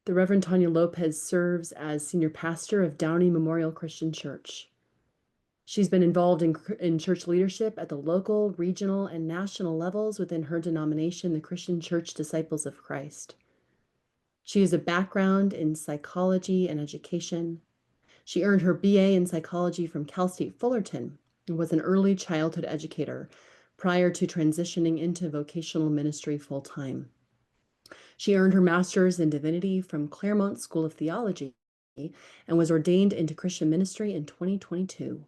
The Reverend Tanya Lopez serves as senior pastor of Downey Memorial Christian Church. She's been involved in church leadership at the local, regional, and national levels within her denomination, the Christian Church Disciples of Christ. She has a background in psychology and education. She earned her BA in psychology from Cal State Fullerton and was an early childhood educator prior to transitioning into vocational ministry full-time. She earned her master's in divinity from Claremont School of Theology and was ordained into Christian ministry in 2022.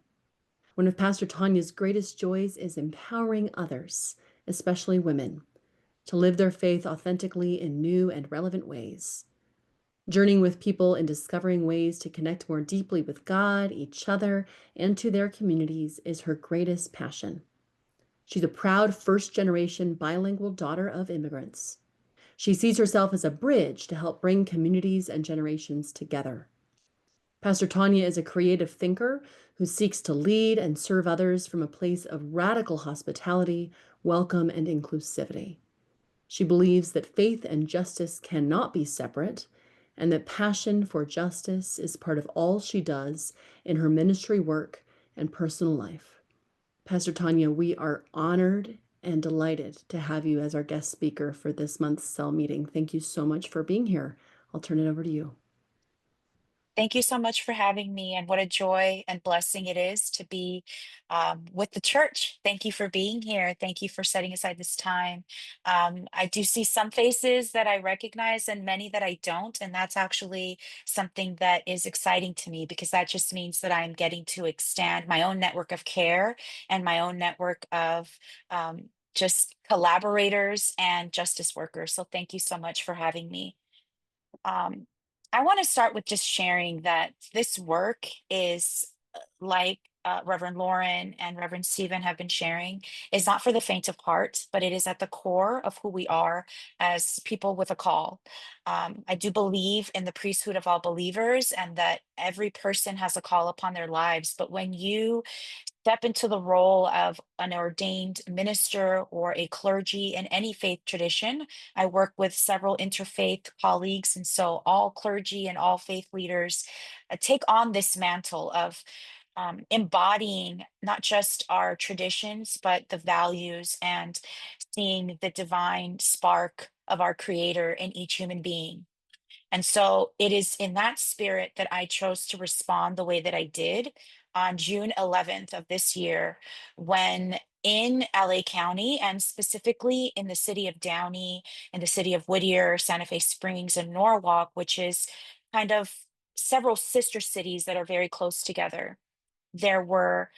One of Pastor Tanya's greatest joys is empowering others, especially women, to live their faith authentically in new and relevant ways. Journeying with people and discovering ways to connect more deeply with God, each other, and to their communities is her greatest passion. She's a proud first-generation bilingual daughter of immigrants. She sees herself as a bridge to help bring communities and generations together. Pastor Tanya is a creative thinker who seeks to lead and serve others from a place of radical hospitality, welcome, and inclusivity. She believes that faith and justice cannot be separate, and that passion for justice is part of all she does in her ministry work and personal life. Pastor Tanya, we are honored and delighted to have you as our guest speaker for this month's CEL meeting. Thank you so much for being here. I'll turn it over to you. Thank you so much for having me, and what a joy and blessing it is to be with the church. Thank you for being here. Thank you for setting aside this time. I do see some faces that I recognize and many that I don't, and that's actually something that is exciting to me because that just means that I'm getting to extend my own network of care and my own network of just collaborators and justice workers. So thank you so much for having me. Um, I want to start with just sharing that this work is like Reverend Lauren and Reverend Stephen have been sharing, is not for the faint of heart, but it is at the core of who we are as people with a call. I do believe in the priesthood of all believers and that every person has a call upon their lives. But when you step into the role of an ordained minister or a clergy in any faith tradition. I work with several interfaith colleagues, and so all clergy and all faith leaders take on this mantle of embodying not just our traditions, but the values and seeing the divine spark of our Creator in each human being. And so it is in that spirit that I chose to respond the way that I did on June 11th of this year, when in LA County and specifically in the city of Downey, in the city of Whittier, Santa Fe Springs, and Norwalk, which is kind of several sister cities that are very close together. There were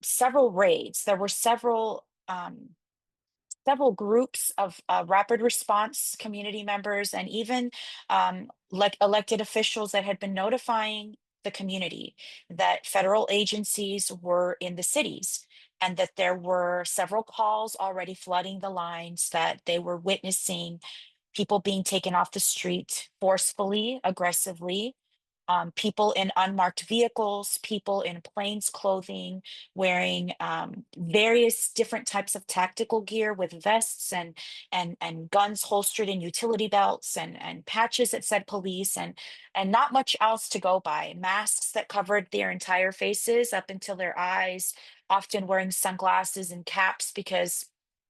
several raids, there were several groups of rapid response community members and even like elected officials that had been notifying the community that federal agencies were in the cities and that there were several calls already flooding the lines that they were witnessing people being taken off the street forcefully, aggressively, people in unmarked vehicles, people in plain clothing, wearing various different types of tactical gear with vests and guns holstered in utility belts and patches that said police and not much else to go by. Masks that covered their entire faces up until their eyes, often wearing sunglasses and caps because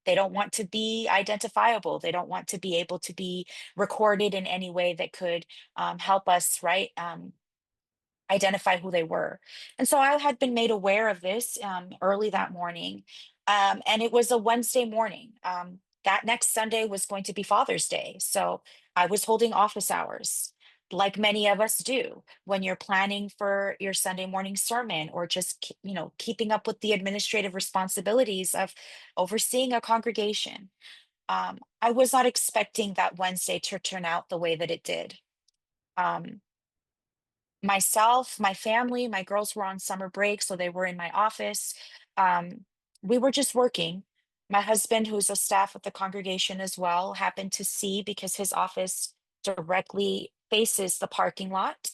they don't want to be identifiable. They don't want to be able to be recorded in any way that could help us, right? Identify who they were. And so I had been made aware of this early that morning. And it was a Wednesday morning. That next Sunday was going to be Father's Day. So I was holding office hours, like many of us do when you're planning for your Sunday morning sermon or just, keeping up with the administrative responsibilities of overseeing a congregation. I was not expecting that Wednesday to turn out the way that it did. Um, Myself, my family, my girls were on summer break, so they were in my office. Um, we were just working. My husband, who's a staff at the congregation as well, happened to see because his office directly faces the parking lot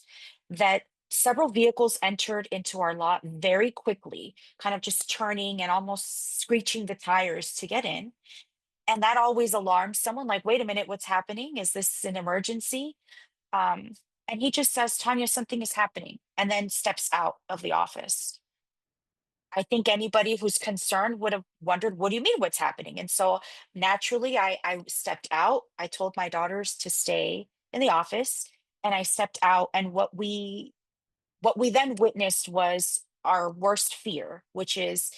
that several vehicles entered into our lot very quickly, kind of just turning and almost screeching the tires to get in. And that always alarms someone, like, wait a minute, what's happening? Is this an emergency? Um, and he just says, Tanya, something is happening, and then steps out of the office. I think anybody who's concerned would have wondered, what do you mean what's happening? And so naturally, I stepped out. I told my daughters to stay in the office, and I stepped out. And what we then witnessed was our worst fear, which is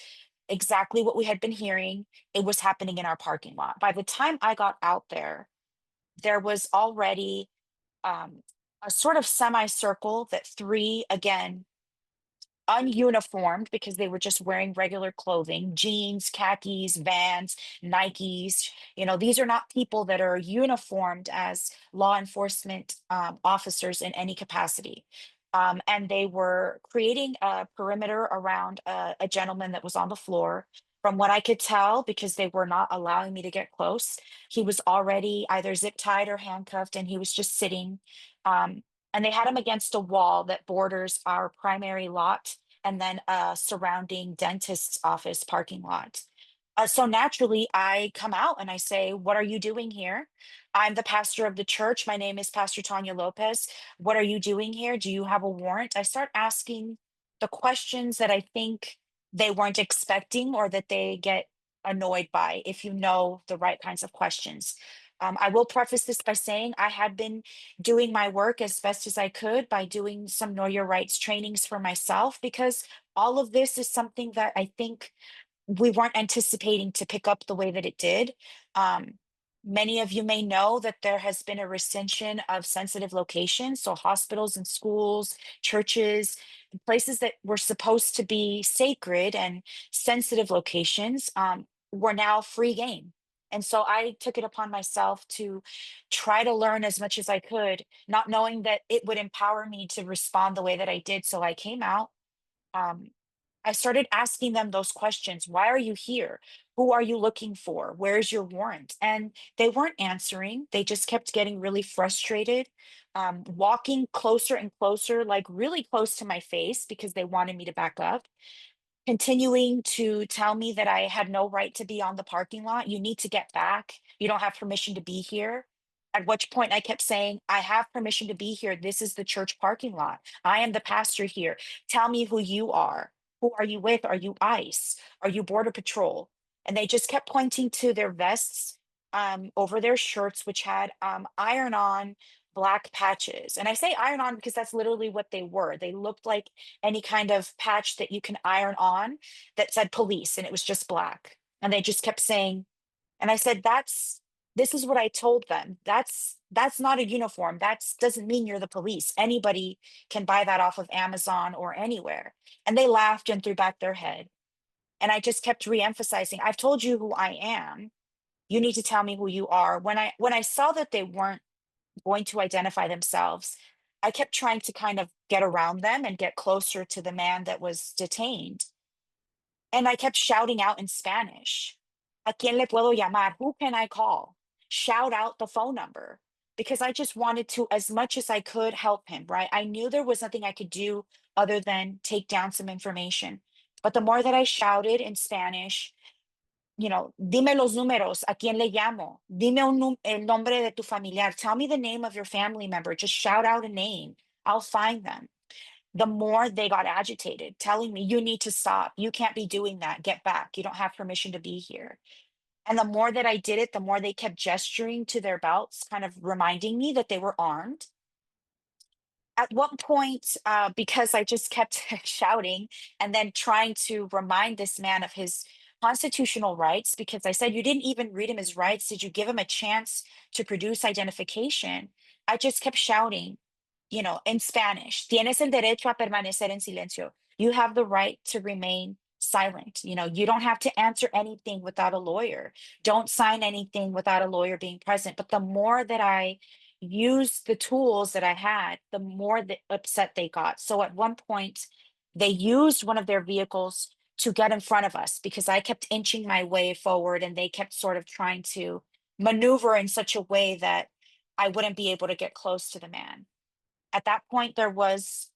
exactly what we had been hearing. It was happening in our parking lot. By the time I got out there, there was already um, a sort of semicircle that three, again, ununiformed because they were just wearing regular clothing, jeans, khakis, Vans, Nikes. These are not people that are uniformed as law enforcement officers in any capacity. And they were creating a perimeter around a gentleman that was on the floor. From what I could tell, because they were not allowing me to get close, he was already either zip tied or handcuffed, and he was just sitting. Um, and they had him against a wall that borders our primary lot and then a surrounding dentist's office parking lot. So naturally, I come out and I say, what are you doing here? I'm the pastor of the church. My name is Pastor Tanya Lopez. What are you doing here? Do you have a warrant? I start asking the questions that I think they weren't expecting or that they get annoyed by, if you know the right kinds of questions. I will preface this by saying I had been doing my work as best as I could by doing some Know Your Rights trainings for myself, because all of this is something that I think we weren't anticipating to pick up the way that it did. Um, Many of you may know that there has been a recension of sensitive locations, so hospitals and schools, churches, places that were supposed to be sacred and sensitive locations were now free game. And so I took it upon myself to try to learn as much as I could, not knowing that it would empower me to respond the way that I did. So I came out. um, I started asking them those questions. Why are you here? Who are you looking for? Where's your warrant? And they weren't answering. They just kept getting really frustrated, walking closer and closer, like really close to my face because they wanted me to back up, continuing to tell me that I had no right to be on the parking lot. You need to get back. You don't have permission to be here. At which point I kept saying, I have permission to be here. This is the church parking lot. I am the pastor here. Tell me who you are. Who are you with? Are you ICE? Are you Border Patrol? And they just kept pointing to their vests over their shirts, which had iron on black patches. And I say iron on because that's literally what they were. They looked like any kind of patch that you can iron on that said police, and it was just black. And they just kept saying, and I said, this is what I told them. That's not a uniform. That's doesn't mean you're the police. Anybody can buy that off of Amazon or anywhere. And they laughed and threw back their head. And I just kept re-emphasizing, I've told you who I am. You need to tell me who you are. When I saw that they weren't going to identify themselves, I kept trying to kind of get around them and get closer to the man that was detained. And I kept shouting out in Spanish, ¿A quién le puedo llamar? Who can I call? Shout out the phone number, because I just wanted to, as much as I could, help him, right? I knew there was nothing I could do other than take down some information. But the more that I shouted in Spanish, dime los números, ¿a quién le llamo? Dime el nombre de tu familiar. Tell me the name of your family member. Just shout out a name. I'll find them. The more they got agitated, telling me, you need to stop. You can't be doing that. Get back. You don't have permission to be here. And the more that I did it, the more they kept gesturing to their belts, kind of reminding me that they were armed. At one point, because I just kept shouting and then trying to remind this man of his constitutional rights, because I said, you didn't even read him his rights. Did you give him a chance to produce identification? I just kept shouting, in Spanish, tienes el derecho a permanecer en silencio. You have the right to remain silent. You don't have to answer anything without a lawyer. Don't sign anything without a lawyer being present. But the more that I used the tools that I had, the more upset they got. So at one point, they used one of their vehicles to get in front of us because I kept inching my way forward and they kept sort of trying to maneuver in such a way that I wouldn't be able to get close to the man. At that point, there was,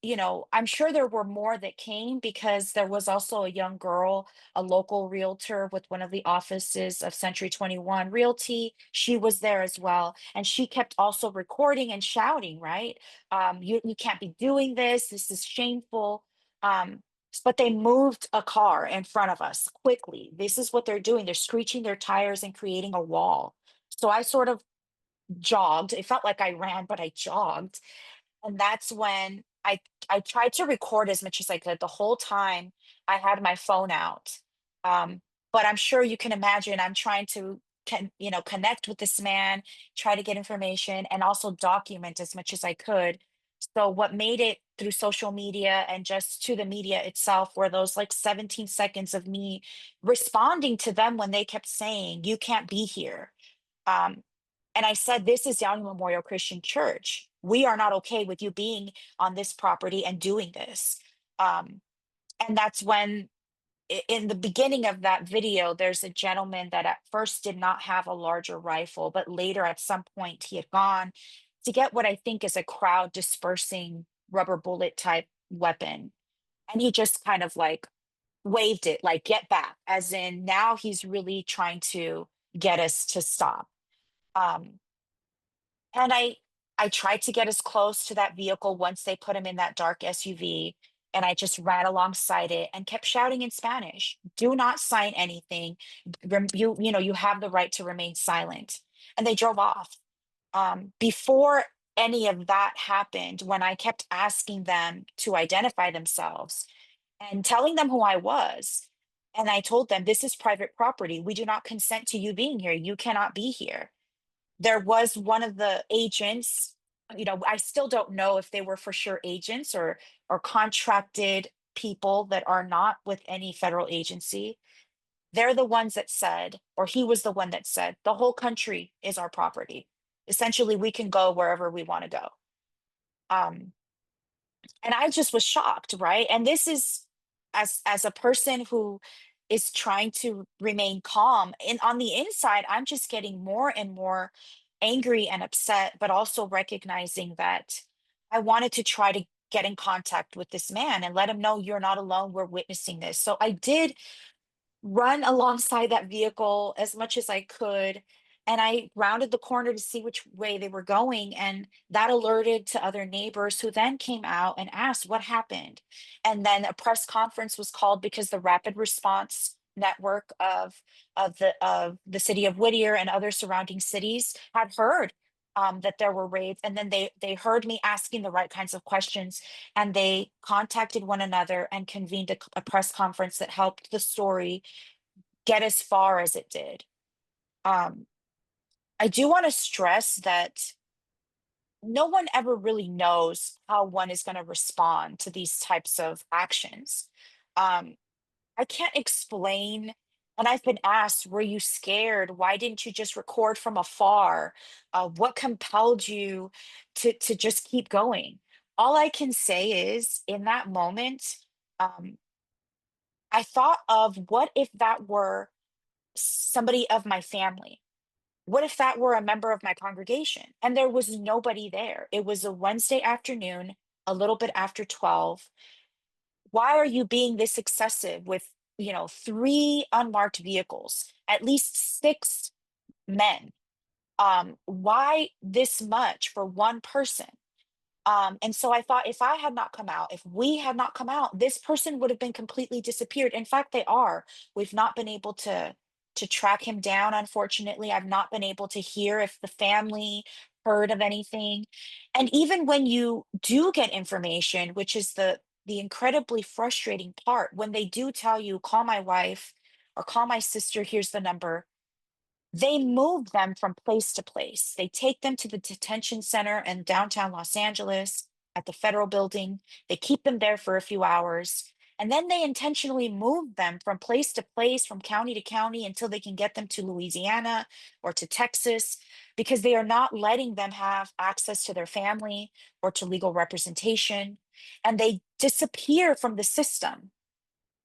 I'm sure there were more that came because there was also a young girl, a local realtor with one of the offices of Century 21 Realty. She was there as well. And she kept also recording and shouting, right? You can't be doing this. This is shameful. Um, but they moved a car in front of us quickly. This is what they're doing. They're screeching their tires and creating a wall. So I sort of jogged. It felt like I ran, but I jogged, and that's when I tried to record as much as I could. The whole time I had my phone out. Um, but I'm sure you can imagine I'm trying to connect with this man, try to get information, and also document as much as I could. So what made it through social media and just to the media itself were those like 17 seconds of me responding to them when they kept saying, "You can't be here." Um, and I said, "This is Downey Memorial Christian Church. We are not okay with you being on this property and doing this." Um, and that's when, in the beginning of that video, there's a gentleman that at first did not have a larger rifle, but later at some point he had gone to get what I think is a crowd dispersing rubber bullet type weapon. And he just kind of like waved it, like, "Get back," as in now he's really trying to get us to stop. Um, And I tried to get as close to that vehicle once they put him in that dark SUV, and I just ran alongside it and kept shouting in Spanish, "Do not sign anything. You have the right to remain silent." And they drove off. Before any of that happened, when I kept asking them to identify themselves and telling them who I was, and I told them, "This is private property. We do not consent to you being here. You cannot be here." There was one of the agents, I still don't know if they were for sure agents or contracted people that are not with any federal agency. They're the ones that said, or he was the one that said, "The whole country is our property. Essentially, we can go wherever we want to go." Um, and I just was shocked, right? And this is, as a person who is trying to remain calm, and on the inside I'm just getting more and more angry and upset, but also recognizing that I wanted to try to get in contact with this man and let him know, "You're not alone, we're witnessing this." So I did run alongside that vehicle as much as I could. And I rounded the corner to see which way they were going. And that alerted to other neighbors who then came out and asked what happened. And then a press conference was called because the rapid response network of the city of Whittier and other surrounding cities had heard that there were raids. And then they heard me asking the right kinds of questions, and they contacted one another and convened a press conference that helped the story get as far as it did. Um, I do want to stress that no one ever really knows how one is going to respond to these types of actions. Um, I can't explain. And I've been asked, "Were you scared? Why didn't you just record from afar? What compelled you to just keep going?" All I can say is, in that moment, um, I thought of, what if that were somebody of my family? What if that were a member of my congregation? And there was nobody there. It was a Wednesday afternoon, a little bit after 12. Why are you being this excessive with, three unmarked vehicles, at least six men? Why this much for one person? And so I thought, if I had not come out, if we had not come out, this person would have been completely disappeared. In fact, they are. We've not been able to track him down, unfortunately. I've not been able to hear if the family heard of anything. And even when you do get information, which is the incredibly frustrating part, when they do tell you, "Call my wife," or "Call my sister, here's the number," they move them from place to place. They take them to the detention center in downtown Los Angeles at the federal building. They keep them there for a few hours. And then they intentionally move them from place to place, from county to county, until they can get them to Louisiana or to Texas, because they are not letting them have access to their family or to legal representation. And they disappear from the system.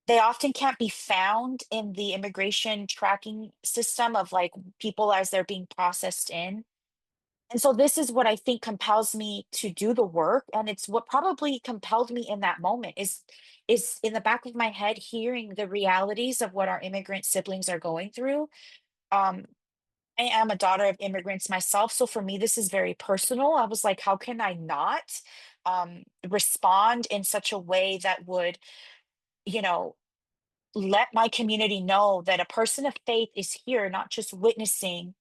They often can't be found in the immigration tracking system of like people as they're being processed in. And so this is what I think compels me to do the work, and it's what probably compelled me in that moment is in the back of my head hearing the realities of what our immigrant siblings are going through. Um, I am a daughter of immigrants myself, so for me, this is very personal. I was like, how can I not respond in such a way that would, you know, let my community know that a person of faith is here, not just witnessing,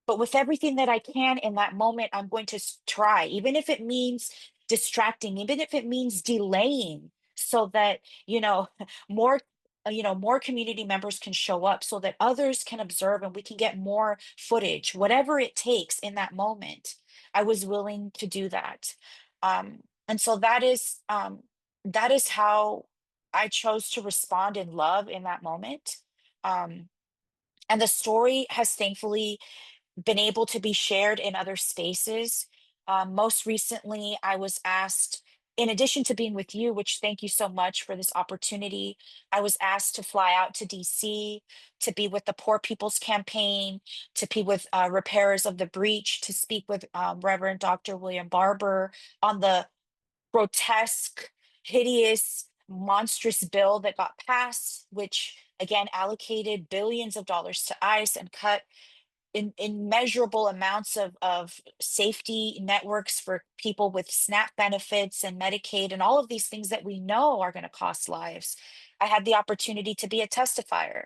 but with everything that I can in that moment, I'm going to try, even if it means distracting, even if it means delaying, so that, you know, more, more community members can show up so that others can observe and we can get more footage, whatever it takes in that moment. I was willing to do that. And so that is how I chose to respond in love in that moment. Um, and the story has thankfully been able to be shared in other spaces. Most recently, I was asked, in addition to being with you, which thank you so much for this opportunity, I was asked to fly out to DC to be with the Poor People's Campaign, to be with Repairers of the Breach, to speak with Reverend Dr. William Barber on the grotesque, hideous, monstrous bill that got passed, which again allocated billions of dollars to ICE and cut immeasurable amounts of safety networks for people with SNAP benefits and Medicaid and all of these things that we know are going to cost lives. I had the opportunity to be a testifier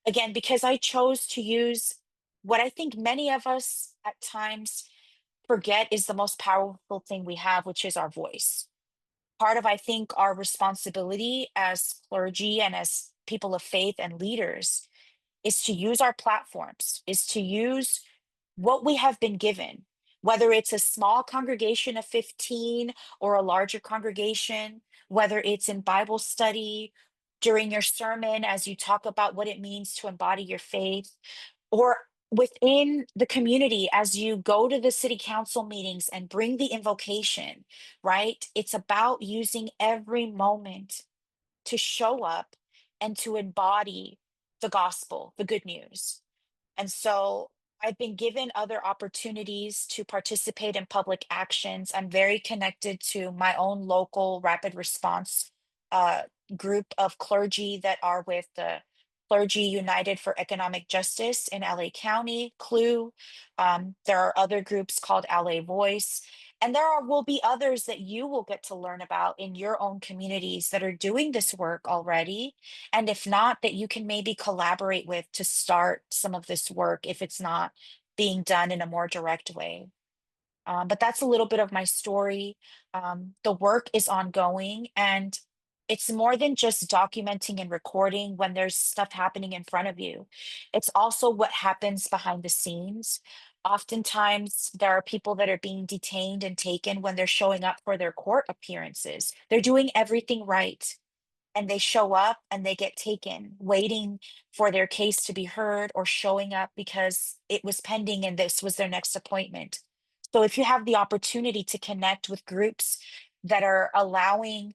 again because I chose to use what I think many of us at times forget is the most powerful thing we have, which is our voice. Part of, I think, our responsibility as clergy and as people of faith and leaders is to use our platforms, is to use what we have been given, whether it's a small congregation of 15 or a larger congregation, whether it's in Bible study, during your sermon, as you talk about what it means to embody your faith, or within the community as you go to the city council meetings and bring the invocation, right? It's about using every moment to show up and to embody the gospel, the good news. And so I've been given other opportunities to participate in public actions. I'm very connected to my own local rapid response uh, group of clergy that are with the Clergy United for Economic Justice in LA County, CLUE. There are other groups called LA Voice. And will be others that you will get to learn about in your own communities that are doing this work already, and if not, that you can maybe collaborate with to start some of this work if it's not being done in a more direct way. But that's a little bit of my story. The work is ongoing, and it's more than just documenting and recording when there's stuff happening in front of you. It's also what happens behind the scenes. Oftentimes, there are people that are being detained and taken when they're showing up for their court appearances. They're doing everything right, and they show up and they get taken, waiting for their case to be heard or showing up because it was pending and this was their next appointment. So if you have the opportunity to connect with groups that are allowing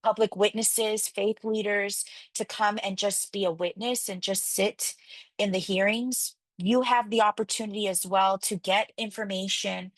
public witnesses, faith leaders to come and just be a witness and just sit in the hearings, you have the opportunity as well to get information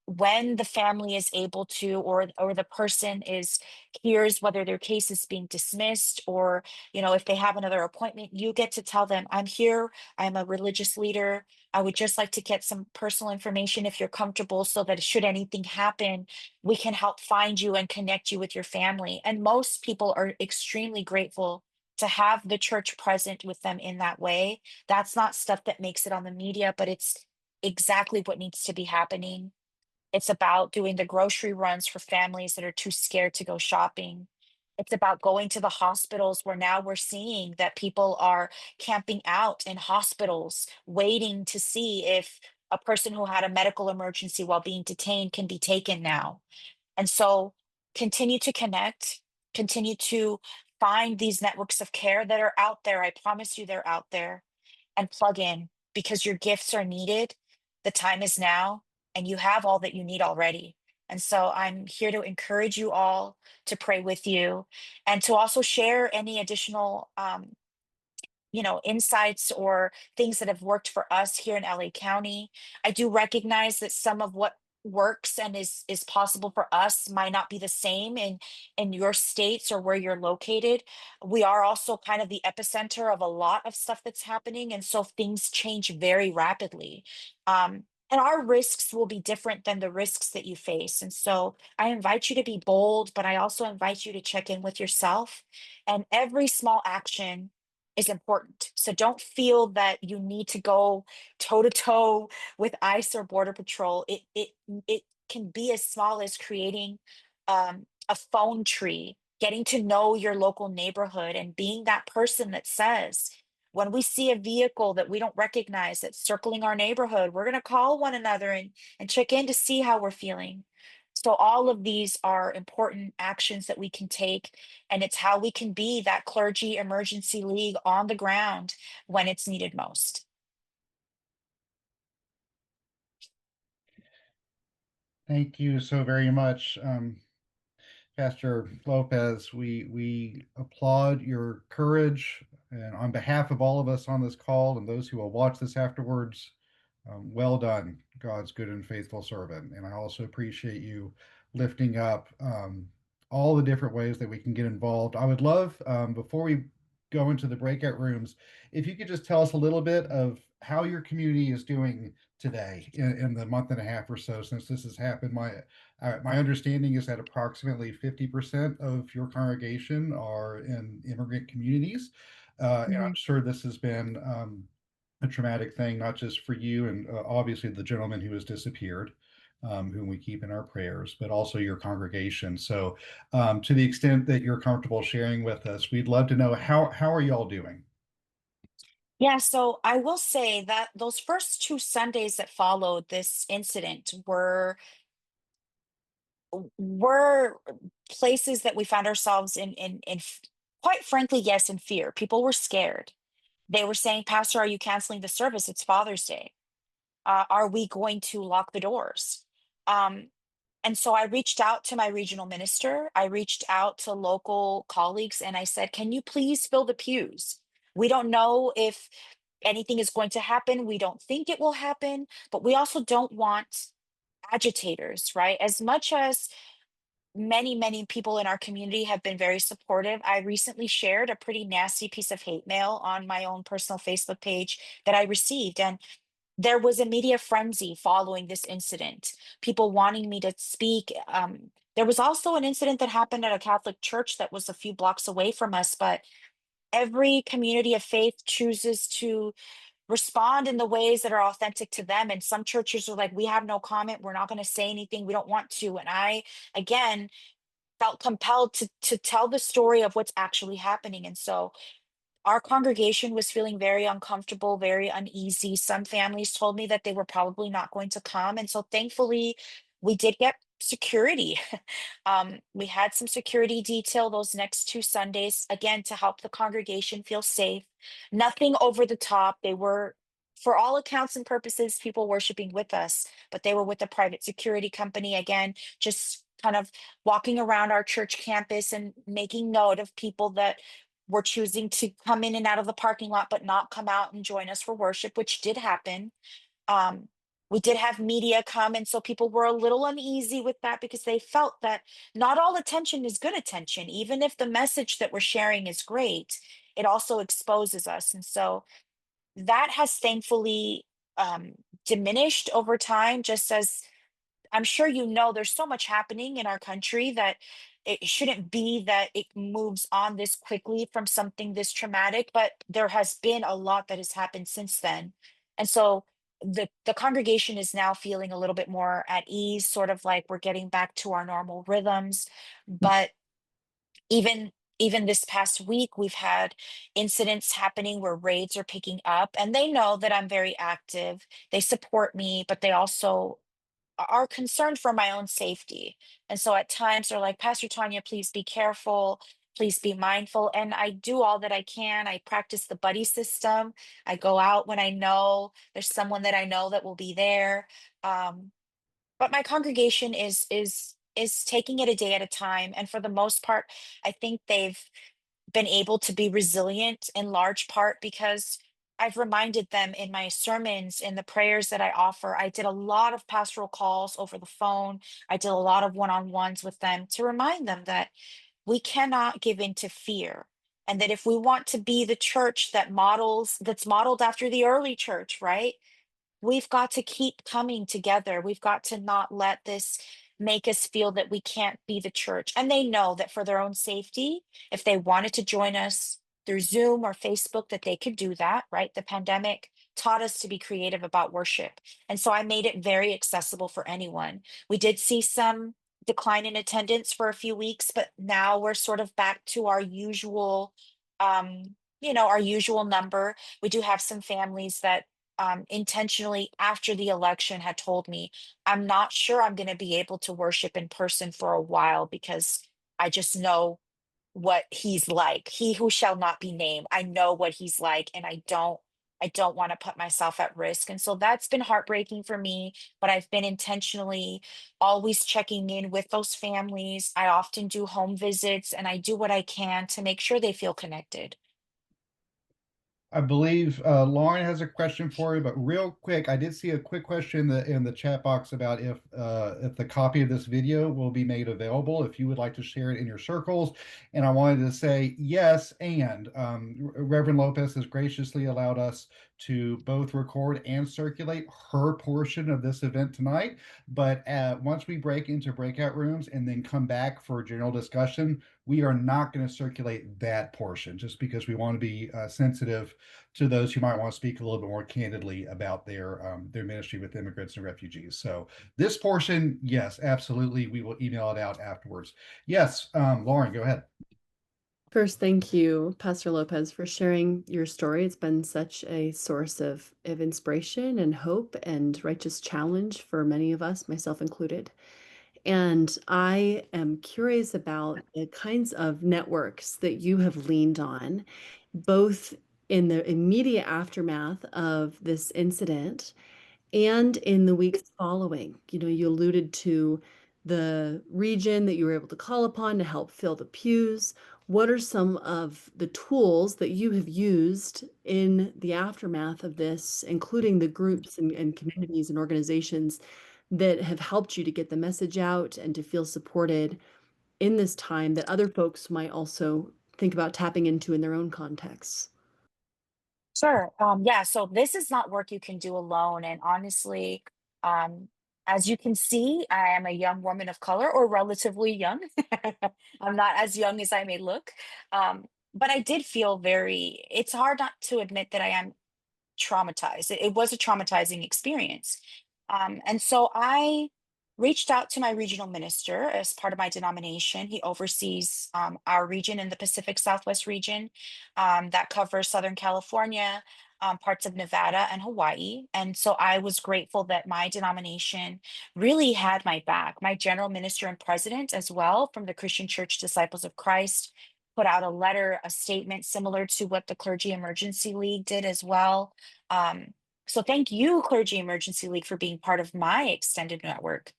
when the family is able to, or the person is hears whether their case is being dismissed, or if they have another appointment, you get to tell them, I'm here, I'm a religious leader, I would just like to get some personal information if you're comfortable, so that should anything happen, we can help find you and connect you with your family. And most people are extremely grateful to have the church present with them in that way. That's not stuff that makes it on the media, but it's exactly what needs to be happening. It's about doing the grocery runs for families that are too scared to go shopping. It's about going to the hospitals where now we're seeing that people are camping out in hospitals, waiting to see if a person who had a medical emergency while being detained can be taken now. And so continue to connect, continue to find these networks of care that are out there. I promise you they're out there, and plug in because your gifts are needed. The time is now, and you have all that you need already. And so I'm here to encourage you all to pray with you and to also share any additional insights or things that have worked for us here in LA County. I do recognize that some of what works and is possible for us might not be the same in your states or where you're located. We are also kind of the epicenter of a lot of stuff that's happening, and so things change very rapidly. And our risks will be different than the risks that you face. And so I invite you to be bold, but I also invite you to check in with yourself. And every small action is important. So don't feel that you need to go toe to toe with ICE or Border Patrol. It can be as small as creating a phone tree, getting to know your local neighborhood, and being that person that says, when we see a vehicle that we don't recognize that's circling our neighborhood, we're going to call one another and check in to see how we're feeling. So all of these are important actions that we can take, and it's how we can be that clergy emergency league on the ground when it's needed most. Thank you so very much, Pastor Lopez. We applaud your courage, and on behalf of all of us on this call and those who will watch this afterwards, well done, God's good and faithful servant. And I also appreciate you lifting up all the different ways that we can get involved. I would love, before we go into the breakout rooms, if you could just tell us a little bit of how your community is doing today in the month and a half or so since this has happened. My understanding is that approximately 50% of your congregation are in immigrant communities, and I'm Mhm. sure this has been a traumatic thing, not just for you and obviously the gentleman who has disappeared, whom we keep in our prayers, but also your congregation. So, to the extent that you're comfortable sharing with us, we'd love to know how are y'all doing? Yeah, so I will say that those first two Sundays that followed this incident were places that we found ourselves in, quite frankly, yes, in fear. People were scared. They were saying, Pastor, are you canceling the service? It's Father's Day. Are we going to lock the doors? Um, and so I reached out to my regional minister. I reached out to local colleagues and I said, can you please fill the pews? We don't know if anything is going to happen. We don't think it will happen, but we also don't want agitators, right? As much as many people in our community have been very supportive, I recently shared a pretty nasty piece of hate mail on my own personal Facebook page that I received. And there was a media frenzy following this incident, people wanting me to speak. There was also an incident that happened at a Catholic church that was a few blocks away from us, but every community of faith chooses to respond in the ways that are authentic to them. And some churches are like, we have no comment. We're not going to say anything. We don't want to. And I, again, felt compelled to tell the story of what's actually happening. And so our congregation was feeling very uncomfortable, very uneasy. Some families told me that they were probably not going to come. And so thankfully, we did get security. We had some security detail those next two Sundays, again, to help the congregation feel safe. Nothing over the top. They were, for all accounts and purposes, people worshiping with us, but they were with a private security company, again, just kind of walking around our church campus and making note of people that were choosing to come in and out of the parking lot, but not come out and join us for worship, which did happen. Um, we did have media come, and so people were a little uneasy with that because they felt that not all attention is good attention. Even if the message that we're sharing is great, it also exposes us. And so that has thankfully diminished over time, just as I'm sure there's so much happening in our country that it shouldn't be that it moves on this quickly from something this traumatic, but there has been a lot that has happened since then. And so the congregation is now feeling a little bit more at ease, sort of like we're getting back to our normal rhythms. But even this past week, we've had incidents happening where raids are picking up, and they know that I'm very active. They support me, but they also are concerned for my own safety. And so at times they're like, Pastor Tanya, please be careful. Please be mindful. And I do all that I can. I practice the buddy system. I go out when I know there's someone that I know that will be there. Um, but my congregation is taking it a day at a time. And for the most part, I think they've been able to be resilient in large part because I've reminded them in my sermons, in the prayers that I offer. I did a lot of pastoral calls over the phone. I did a lot of one-on-ones with them to remind them that we cannot give in to fear. And that if we want to be the church that's modeled after the early church, right? We've got to keep coming together. We've got to not let this make us feel that we can't be the church. And they know that for their own safety, if they wanted to join us through Zoom or Facebook, that they could do that, right? The pandemic taught us to be creative about worship. And so I made it very accessible for anyone. We did see some decline in attendance for a few weeks, but now we're sort of back to our usual, our usual number. We do have some families that intentionally after the election had told me, I'm not sure I'm going to be able to worship in person for a while because I just know what he's like. He who shall not be named. I know what he's like, and I don't want to put myself at risk. And so that's been heartbreaking for me, but I've been intentionally always checking in with those families. I often do home visits and I do what I can to make sure they feel connected. I believe Lauren has a question for you, but real quick, I did see a quick question in the chat box about if the copy of this video will be made available, if you would like to share it in your circles. And I wanted to say yes, and Reverend Lopez has graciously allowed us to both record and circulate her portion of this event tonight. But once we break into breakout rooms and then come back for general discussion, we are not going to circulate that portion just because we want to be sensitive to those who might want to speak a little bit more candidly about their ministry with immigrants and refugees. So this portion, yes, absolutely, we will email it out afterwards. Yes, Lauren, go ahead. First, thank you, Pastor Lopez, for sharing your story. It's been such a source of inspiration and hope and righteous challenge for many of us, myself included. And I am curious about the kinds of networks that you have leaned on, both in the immediate aftermath of this incident and in the weeks following. You alluded to the region that you were able to call upon to help fill the pews. What are some of the tools that you have used in the aftermath of this, including the groups and communities and organizations that have helped you to get the message out and to feel supported in this time that other folks might also think about tapping into in their own contexts? Sure. Yeah, so this is not work you can do alone. And honestly, um, as you can see, I am a young woman of color or relatively young. I'm not as young as I may look. But I did feel it's hard not to admit that I am traumatized. It was a traumatizing experience. And so I reached out to my regional minister as part of my denomination. He oversees our region in the Pacific Southwest region that covers Southern California, parts of Nevada, and Hawaii. And so I was grateful that my denomination really had my back. My general minister and president, as well, from the Christian Church Disciples of Christ, put out a letter, a statement similar to what the Clergy Emergency League did as well. Um, so thank you, Clergy Emergency League, for being part of my extended network.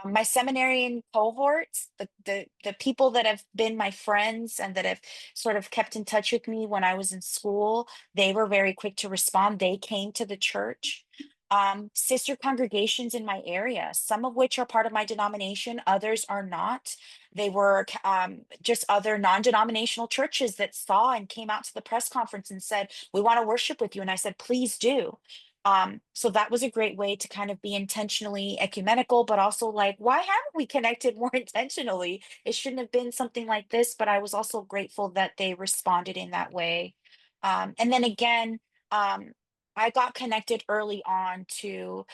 My seminarian cohorts, the people that have been my friends and that have sort of kept in touch with me when I was in school, they were very quick to respond. They came to the church. Sister congregations in my area, some of which are part of my denomination, others are not. They were just other non-denominational churches that saw and came out to the press conference and said, "We want to worship with you." And I said, "Please do." So that was a great way to kind of be intentionally ecumenical, but also like, why haven't we connected more intentionally? It shouldn't have been something like this, but I was also grateful that they responded in that way. And then again, um, I got connected early on to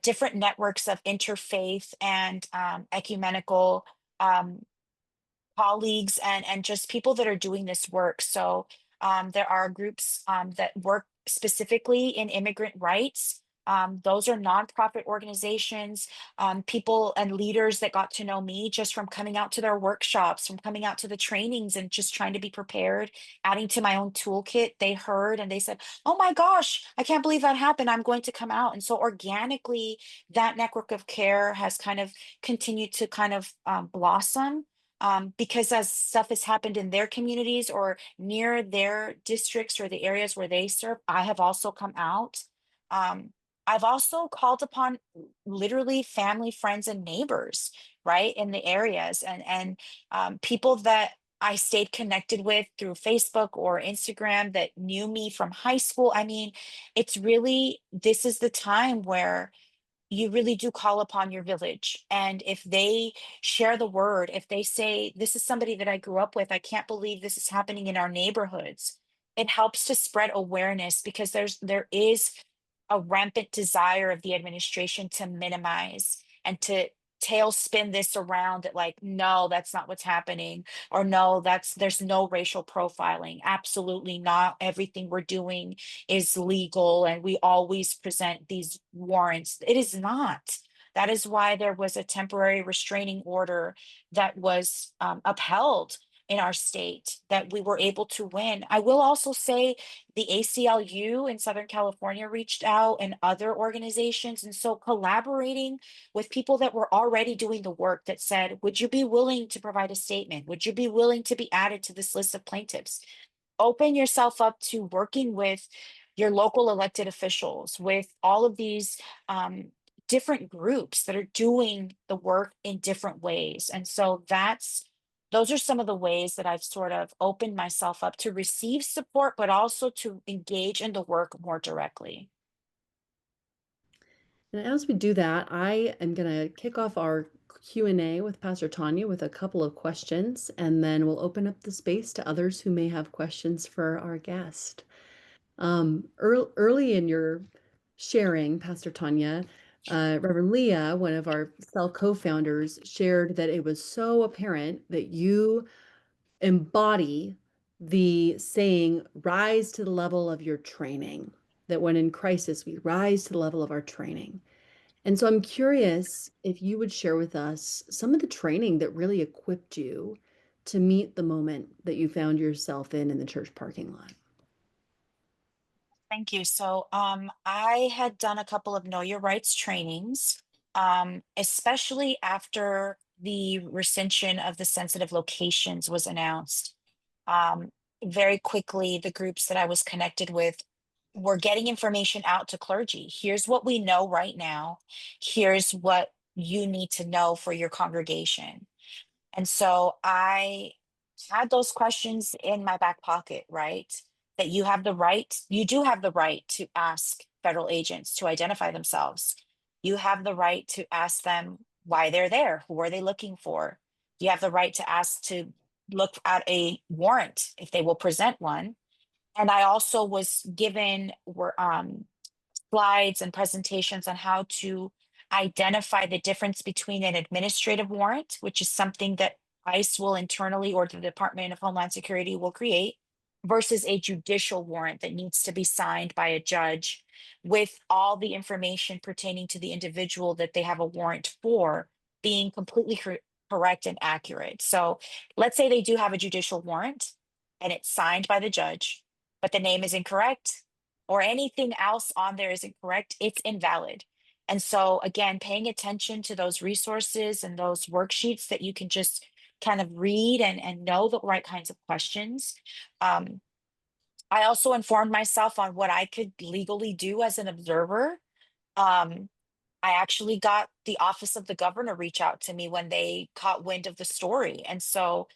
different networks of interfaith and ecumenical um, colleagues and just people that are doing this work. So there are groups that work specifically in immigrant rights. Those are nonprofit organizations, people and leaders that got to know me just from coming out to their workshops, from coming out to the trainings and just trying to be prepared, adding to my own toolkit. They heard and they said, "Oh my gosh, I can't believe that happened. I'm going to come out." And so organically, that network of care has kind of continued to kind of blossom. because as stuff has happened in their communities or near their districts or the areas where they serve, I have also come out. Um, I've also called upon literally family, friends, and neighbors, right, in the areas, and people that I stayed connected with through Facebook or Instagram that knew me from high school. I mean, it's really, this is the time where you really do call upon your village. And if they share the word, if they say, this is somebody that I grew up with, I can't believe this is happening in our neighborhoods, it helps to spread awareness because there is a rampant desire of the administration to minimize and to tailspin this around that, like, no, that's not what's happening, or no, there's no racial profiling. Absolutely not. Everything we're doing is legal and we always present these warrants. It is not. That is why there was a temporary restraining order that was upheld in our state that we were able to win. I will also say the ACLU in Southern California reached out and other organizations. And so collaborating with people that were already doing the work that said, would you be willing to provide a statement? Would you be willing to be added to this list of plaintiffs? Open yourself up to working with your local elected officials, with all of these different groups that are doing the work in different ways. And so those are some of the ways that I've sort of opened myself up to receive support, but also to engage in the work more directly. And as we do that, I am going to kick off our Q&A with Pastor Tanya with a couple of questions, and then we'll open up the space to others who may have questions for our guest. Early in your sharing, Pastor Tanya, Reverend Leah, one of our CEL co-founders, shared that it was so apparent that you embody the saying, rise to the level of your training, that when in crisis, we rise to the level of our training. And so I'm curious if you would share with us some of the training that really equipped you to meet the moment that you found yourself in the church parking lot. Thank you. So I had done a couple of Know Your Rights trainings, especially after the rescission of the sensitive locations was announced. Um, Very quickly, the groups that I was connected with were getting information out to clergy. Here's what we know right now. Here's what you need to know for your congregation. And so I had those questions in my back pocket, right? That you do have the right to ask federal agents to identify themselves. You have the right to ask them why they're there. Who are they looking for? You have the right to ask to look at a warrant if they will present one. And I also was given slides and presentations on how to identify the difference between an administrative warrant, which is something that ICE will internally or the Department of Homeland Security will create, versus a judicial warrant that needs to be signed by a judge with all the information pertaining to the individual that they have a warrant for being completely correct and accurate. So let's say they do have a judicial warrant and it's signed by the judge, but the name is incorrect or anything else on there is incorrect, it's invalid. And so, again, paying attention to those resources and those worksheets that you can just kind of read and know the right kinds of questions. Um, I also informed myself on what I could legally do as an observer. Um, I actually got the office of the governor reach out to me when they caught wind of the story. And so,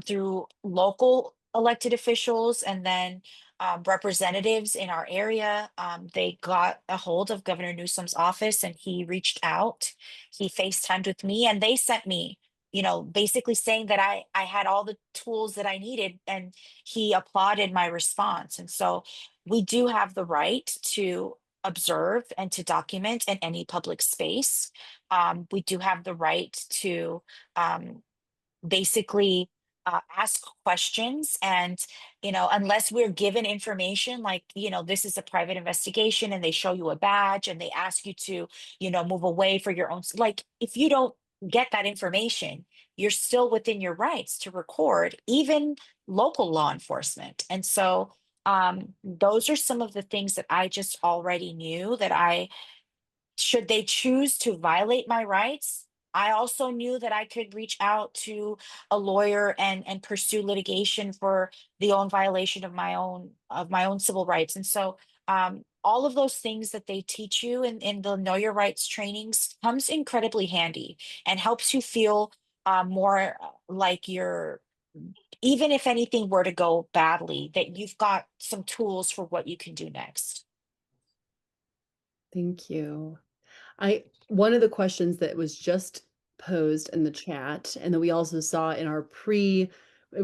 through local elected officials and then representatives in our area, they got a hold of Governor Newsom's office and he reached out. He FaceTimed with me and they sent me, basically saying that I had all the tools that I needed and he applauded my response. And so we do have the right to observe and to document in any public space. We do have the right to basically ask questions. And, unless we're given information like, this is a private investigation and they show you a badge and they ask you to, move away for your own, like, if you don't get that information, you're still within your rights to record, even local law enforcement. And so, those are some of the things that I just already knew that should they choose to violate my rights, I also knew that I could reach out to a lawyer and pursue litigation for the own violation of my own civil rights. And so all of those things that they teach you in the Know Your Rights trainings comes incredibly handy and helps you feel more like you're, even if anything were to go badly, that you've got some tools for what you can do next. Thank you. One of the questions that was just posed in the chat, and then we also saw in our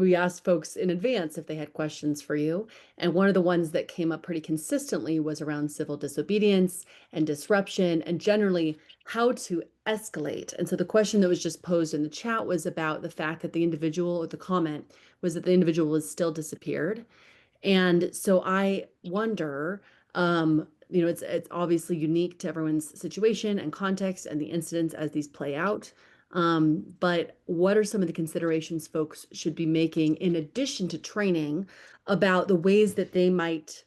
we asked folks in advance if they had questions for you. And one of the ones that came up pretty consistently was around civil disobedience and disruption and generally how to escalate. And so the question that was just posed in the chat was about the fact that the individual, or the comment was that the individual was still disappeared. And so I wonder, it's obviously unique to everyone's situation and context and the incidents as these play out. But what are some of the considerations folks should be making in addition to training about the ways that they might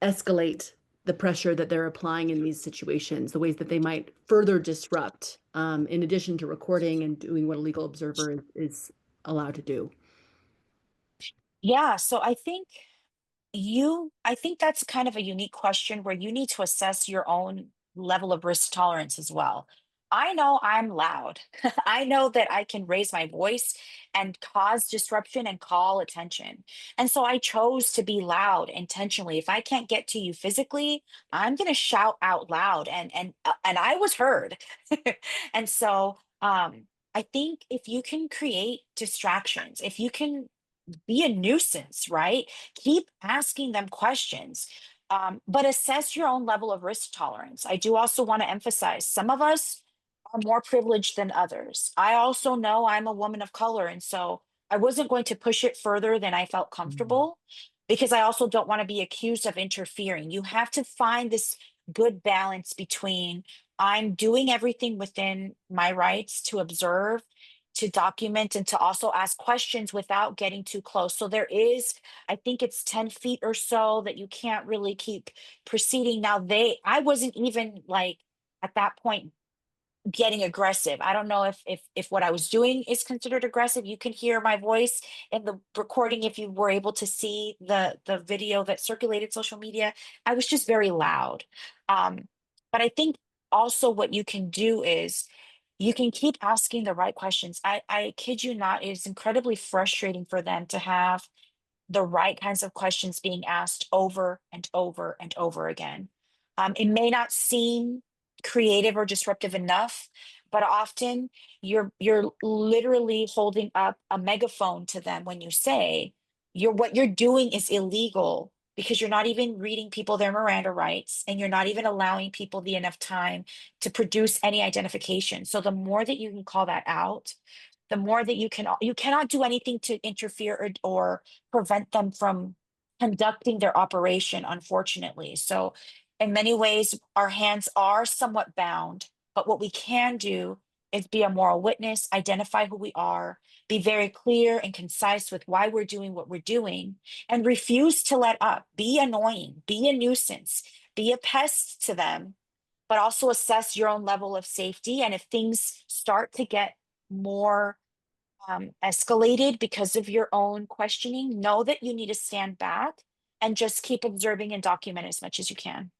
escalate the pressure that they're applying in these situations, the ways that they might further disrupt, in addition to recording and doing what a legal observer is allowed to do? Yeah, so I think that's kind of a unique question where you need to assess your own level of risk tolerance as well. I know I'm loud. I know that I can raise my voice and cause disruption and call attention. And so I chose to be loud intentionally. If I can't get to you physically, I'm going to shout out loud, and I was heard. And so I think if you can create distractions, if you can be a nuisance, right? Keep asking them questions, but assess your own level of risk tolerance. I do also want to emphasize some of us are more privileged than others. I also know I'm a woman of color, and so I wasn't going to push it further than I felt comfortable because I also don't want to be accused of interfering. You have to find this good balance between I'm doing everything within my rights to observe, to document, and to also ask questions without getting too close. So there is, I think it's 10 feet or so that you can't really keep proceeding. Now I wasn't even like at that point getting aggressive. I don't know if what I was doing is considered aggressive. You can hear my voice in the recording if you were able to see the video that circulated social media. I was just very loud. But I think also what you can do is you can keep asking the right questions. I kid you not, it is incredibly frustrating for them to have the right kinds of questions being asked over and over and over again. It may not seem creative or disruptive enough, but often you're literally holding up a megaphone to them when you say what you're doing is illegal because you're not even reading people their Miranda rights and you're not even allowing people the enough time to produce any identification. So the more that you can call that out, the more that you cannot do anything to interfere or prevent them from conducting their operation, unfortunately. So in many ways, our hands are somewhat bound, but what we can do is be a moral witness, identify who we are, be very clear and concise with why we're doing what we're doing, and refuse to let up. Be annoying, be a nuisance, be a pest to them, but also assess your own level of safety. And if things start to get more escalated because of your own questioning, know that you need to stand back and just keep observing and document as much as you can.